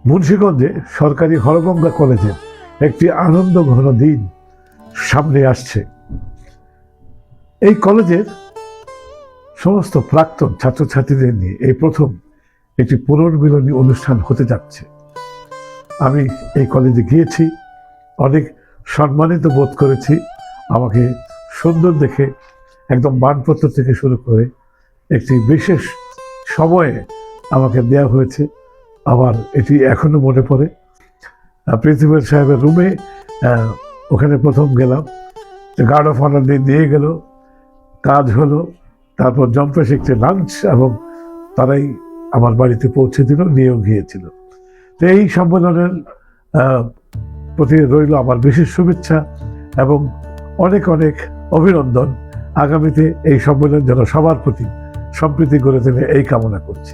মুন্সিগঞ্জে সরকারি হরগঙ্গা কলেজের একটি আনন্দ ঘন দিন সামনে আসছে। এই কলেজের সমস্ত প্রাক্তন ছাত্রছাত্রীদের নিয়ে এই প্রথম একটি পুনর্মিলনী অনুষ্ঠান হতে যাচ্ছে। আমি এই কলেজে গিয়েছি, অনেক সম্মানিত বোধ করেছি। আমাকে সুন্দর দেখে একদম মানপত্র থেকে শুরু করে একটি বিশেষ সময়ে আমাকে দেওয়া হয়েছে। আমার এটি এখনো মনে পড়ে। প্রিন্সিপাল সাহেবের রুমে ওখানে প্রথম গেলাম, গার্ড অফ অনার নিয়ে গেল, কাজ হলো, তারপর জম্পে শিখছে লাঞ্চ, এবং তারাই আমার বাড়িতে পৌঁছে দিল, নিয়েও গিয়েছিল। তো এই সম্মেলনের প্রতি রইল আমার বিশেষ শুভেচ্ছা এবং অনেক অনেক অভিনন্দন। আগামীতে এই সম্মেলন যেন সবার প্রতি সম্প্রীতি গড়ে তোলে এই কামনা করছি।